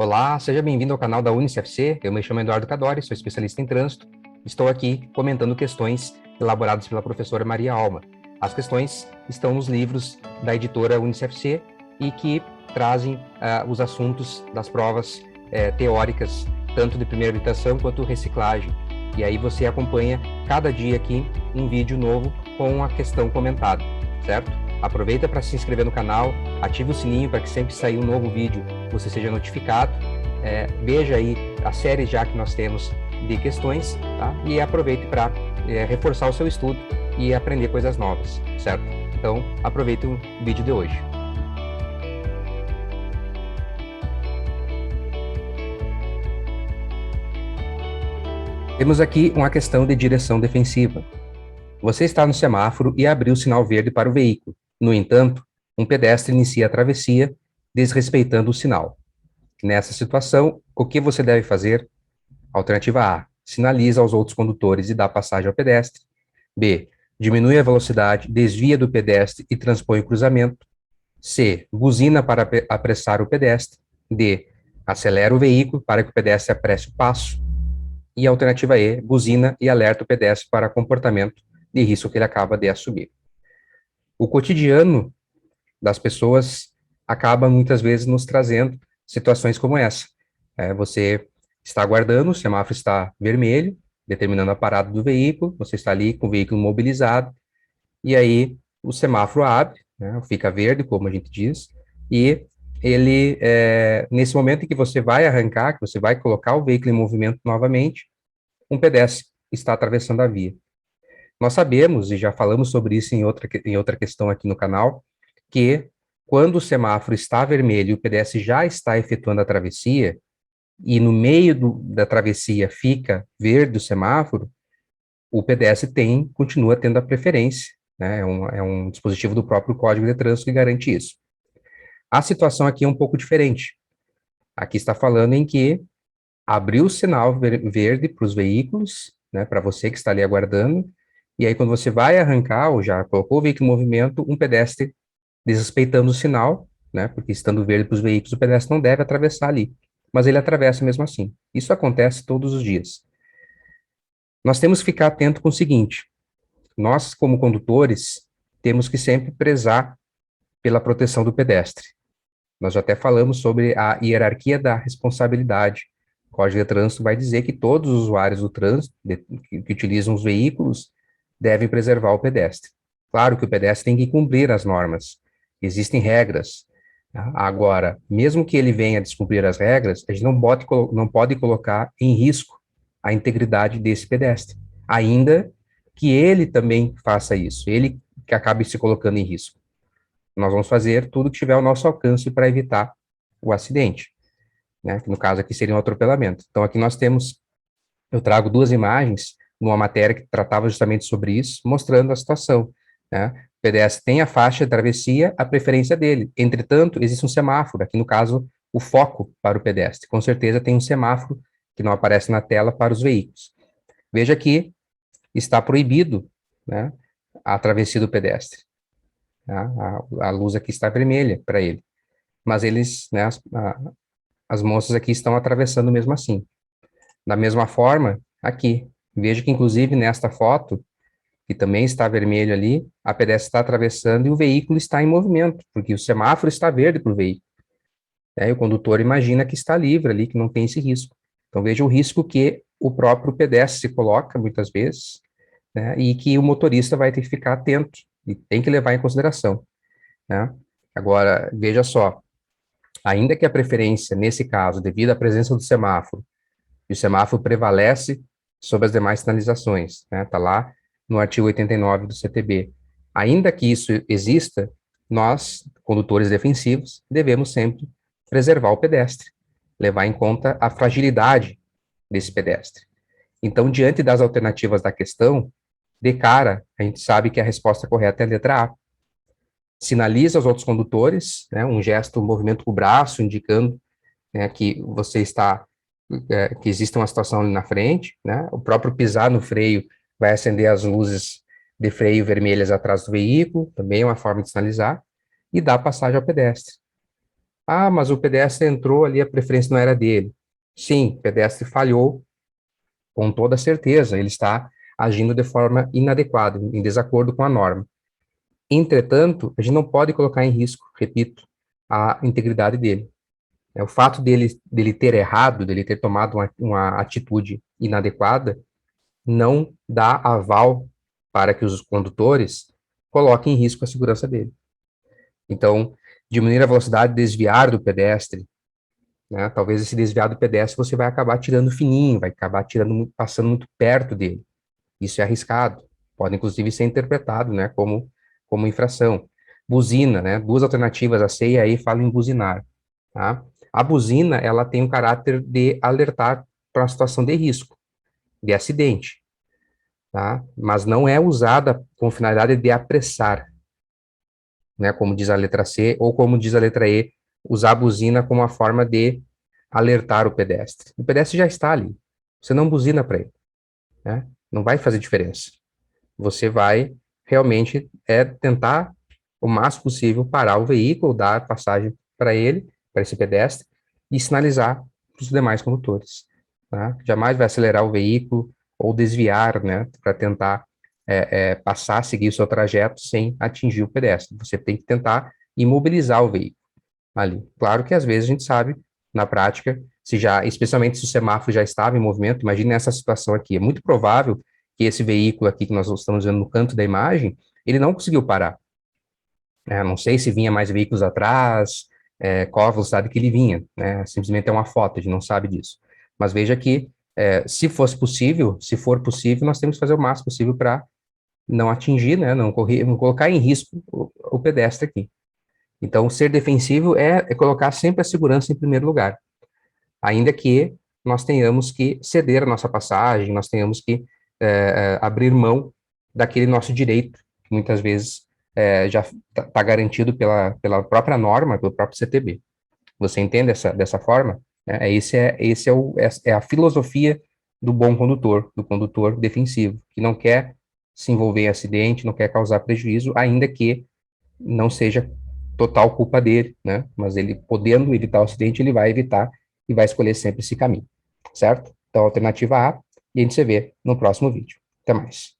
Olá, seja bem-vindo ao canal da UniCFC. Eu me chamo Eduardo Cadori, sou especialista em trânsito. Estou aqui comentando questões elaboradas pela professora Maria Alma. As questões estão nos livros da editora UniCFC e que trazem os assuntos das provas teóricas, tanto de primeira habilitação quanto reciclagem. E aí você acompanha cada dia aqui um vídeo novo com a questão comentada, certo? Aproveita para se inscrever no canal, ative o sininho para que sempre que sair um novo vídeo você seja notificado. Veja aí a série já que nós temos de questões, tá? E aproveite para reforçar o seu estudo e aprender coisas novas, certo? Então, aproveite o vídeo de hoje. Temos aqui uma questão de direção defensiva. Você está no semáforo e abriu o sinal verde para o veículo. No entanto, um pedestre inicia a travessia, desrespeitando o sinal. Nessa situação, o que você deve fazer? Alternativa A, sinaliza aos outros condutores e dá passagem ao pedestre. B, diminui a velocidade, desvia do pedestre e transpõe o cruzamento. C, buzina para apressar o pedestre. D, acelera o veículo para que o pedestre apresse o passo. E a alternativa E, buzina e alerta o pedestre para comportamento de risco que ele acaba de assumir. O cotidiano das pessoas acaba muitas vezes nos trazendo situações como essa. Você está aguardando, o semáforo está vermelho, determinando a parada do veículo, você está ali com o veículo mobilizado, e aí o semáforo abre, né, fica verde, como a gente diz, e ele, nesse momento em que você vai arrancar, que você vai colocar o veículo em movimento novamente, um pedestre está atravessando a via. Nós sabemos, e já falamos sobre isso em outra questão aqui no canal, que quando o semáforo está vermelho e o pedestre já está efetuando a travessia, e no meio da travessia fica verde o semáforo, o pedestre continua tendo a preferência, né? É um dispositivo do próprio Código de Trânsito que garante isso. A situação aqui é um pouco diferente. Aqui está falando em que abriu o sinal verde para os veículos, né, para você que está ali aguardando, e aí quando você vai arrancar, ou já colocou o veículo em movimento, um pedestre desrespeitando o sinal, né, porque estando verde para os veículos, o pedestre não deve atravessar ali, mas ele atravessa mesmo assim. Isso acontece todos os dias. Nós temos que ficar atento com o seguinte: nós, como condutores, temos que sempre prezar pela proteção do pedestre. Nós já até falamos sobre a hierarquia da responsabilidade. O Código de Trânsito vai dizer que todos os usuários do trânsito, que utilizam os veículos, devem preservar o pedestre. Claro que o pedestre tem que cumprir as normas. Existem regras. Agora, mesmo que ele venha a descumprir as regras, a gente não pode colocar em risco a integridade desse pedestre, ainda que ele também faça isso, ele que acabe se colocando em risco. Nós vamos fazer tudo que tiver ao nosso alcance para evitar o acidente, né? Que no caso aqui seria um atropelamento. Então aqui eu trago duas imagens numa matéria que tratava justamente sobre isso, mostrando a situação, né? O pedestre tem a faixa de travessia, a preferência dele. Entretanto, existe um semáforo, aqui no caso, o foco para o pedestre. Com certeza tem um semáforo que não aparece na tela para os veículos. Veja que está proibido, né, a travessia do pedestre. A luz aqui está vermelha para ele. Mas eles, né, as moças aqui estão atravessando mesmo assim. Da mesma forma, aqui. Veja que, inclusive, nesta foto, que também está vermelho ali, a pedestre está atravessando e o veículo está em movimento, porque o semáforo está verde para o veículo. E o condutor imagina que está livre ali, que não tem esse risco. Então, veja o risco que o próprio pedestre se coloca, muitas vezes, né, e que o motorista vai ter que ficar atento e tem que levar em consideração, né? Agora, veja só, ainda que a preferência, nesse caso, devido à presença do semáforo, e o semáforo prevalece sobre as demais sinalizações, né? Está lá no artigo 89 do CTB. Ainda que isso exista, nós, condutores defensivos, devemos sempre preservar o pedestre, levar em conta a fragilidade desse pedestre. Então, diante das alternativas da questão, de cara, a gente sabe que a resposta correta é a letra A. Sinaliza aos outros condutores, né, um gesto, um movimento com o braço, indicando, né, que você está, que existe uma situação ali na frente, né, o próprio pisar no freio vai acender as luzes de freio vermelhas atrás do veículo, também é uma forma de sinalizar, e dar passagem ao pedestre. Ah, mas o pedestre entrou ali, a preferência não era dele. Sim, o pedestre falhou, com toda certeza, ele está agindo de forma inadequada, em desacordo com a norma. Entretanto, a gente não pode colocar em risco, repito, a integridade dele. O fato dele ter errado, dele ter tomado uma atitude inadequada, não dá aval para que os condutores coloquem em risco a segurança dele. Então, diminuir a velocidade, desviar do pedestre, né? Talvez esse desviar do pedestre você vai acabar tirando fininho, vai acabar tirando, passando muito perto dele. Isso é arriscado. Pode, inclusive, ser interpretado, né, como infração. Buzina, né? Duas alternativas, a C e a E falam em buzinar, tá? A buzina, ela tem um caráter de alertar para uma situação de risco, de acidente, tá? Mas não é usada com finalidade de apressar, né, como diz a letra C, ou como diz a letra E, usar a buzina como uma forma de alertar o pedestre. O pedestre já está ali. Você não buzina para ele, né? Não vai fazer diferença. Você vai realmente tentar o máximo possível parar o veículo, dar passagem para ele, para esse pedestre, e sinalizar para os demais condutores, tá? Jamais vai acelerar o veículo ou desviar, né, para tentar passar, seguir o seu trajeto sem atingir o pedestre. Você tem que tentar imobilizar o veículo ali. Claro que às vezes a gente sabe, na prática, se já, especialmente se o semáforo já estava em movimento, imagine essa situação aqui, é muito provável que esse veículo aqui que nós estamos vendo no canto da imagem, ele não conseguiu parar. Não sei se vinha mais veículos atrás, qual a velocidade que ele vinha, né? Simplesmente é uma foto, a gente não sabe disso. Mas veja que, se fosse possível, se for possível, nós temos que fazer o máximo possível para não atingir, né? Não correr, não colocar em risco o pedestre aqui. Então, ser defensivo é colocar sempre a segurança em primeiro lugar, ainda que nós tenhamos que ceder a nossa passagem, nós tenhamos que abrir mão daquele nosso direito, que muitas vezes já está garantido pela própria norma, pelo próprio CTB. Você entende dessa forma? É a filosofia do bom condutor, do condutor defensivo, que não quer se envolver em acidente, não quer causar prejuízo, ainda que não seja total culpa dele, né? Mas ele, podendo evitar o acidente, ele vai evitar e vai escolher sempre esse caminho, certo? Então, alternativa A, e a gente se vê no próximo vídeo. Até mais.